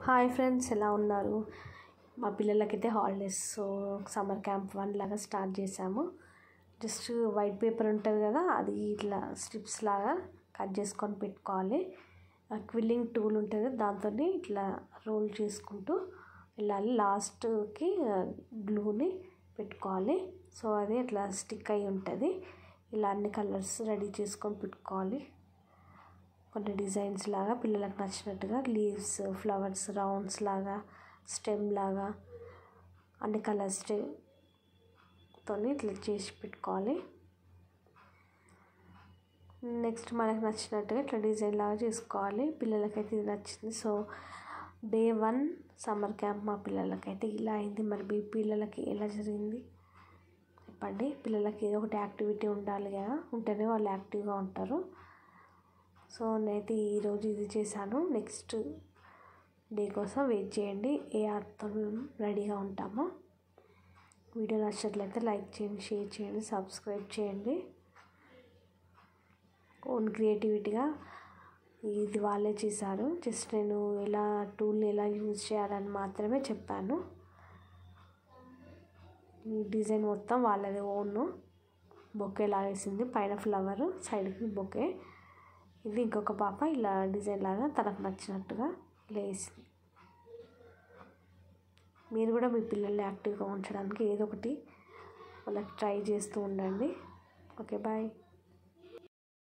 Hi friends, ఎలా ఉన్నారు? మా పిల్లలకైతే హాలిడేస్, సో సమ్మర్ క్యాంప్ 1 లాగా స్టార్ట్ చేసాము. జస్ట్ వైట్ పేపర్ ఉంటుంది కదా, అది ఇట్లా స్ట్రిప్స్ లాగా కట్ చేసుకొని పెట్టుకోవాలి. క్విల్లింగ్ టూల్ ఉంటుంది, దాంతో ఇట్లా రోల్ చేసుకుంటూ వెళ్ళాలి. లాస్ట్కి గ్లూని పెట్టుకోవాలి. సో అది ఇట్లా స్టిక్ అయి ఉంటుంది. ఇలా అన్ని కలర్స్ రెడీ చేసుకొని పెట్టుకోవాలి. కొన్ని డిజైన్స్ లాగా పిల్లలకు నచ్చినట్టుగా లీవ్స్, ఫ్లవర్స్, రౌండ్స్ లాగా, స్టెమ్ లాగా అన్ని కలర్స్ తోని ఇట్లా చేసి పెట్టుకోవాలి. నెక్స్ట్ మనకు నచ్చినట్టుగా ఇట్లా డిజైన్ లాగా చేసుకోవాలి. పిల్లలకైతే ఇది నచ్చింది. సో డే 1 సమ్మర్ క్యాంప్ మా పిల్లలకైతే ఇలా అయింది. మరి మీ పిల్లలకి ఎలా జరిగింది చెప్పండి. పిల్లలకి ఏదో ఒకటి యాక్టివిటీ ఉండాలి కదా, ఉంటేనే వాళ్ళు యాక్టివ్గా ఉంటారు. సో నేనైతే ఈరోజు ఇది చేశాను. నెక్స్ట్ డే కోసం వెయిట్ చేయండి, ఏ ఆర్ట్తో రెడీగా ఉంటామో. వీడియో నచ్చినట్లయితే లైక్ చేయండి, షేర్ చేయండి, సబ్స్క్రైబ్ చేయండి. ఓన్ క్రియేటివిటీగా ఇది వాళ్ళే చేశారు. జస్ట్ నేను ఎలా టూల్ని ఎలా యూజ్ చేయాలని మాత్రమే చెప్పాను. ఈ డిజైన్ మొత్తం వాళ్ళది ఓన్. బొకే లాగేసింది, పైన ఫ్లవర్, సైడ్కి బొకే. ఇది ఇంకొక పాప ఇలా డిజైన్ లాగా తనకు నచ్చినట్టుగా ఇలా వేసింది. మీరు కూడా మీ పిల్లల్ని యాక్టివ్గా ఉంచడానికి ఏదో ఒకటి వాళ్ళకి ట్రై చేస్తూ ఉండండి. Okay, bye.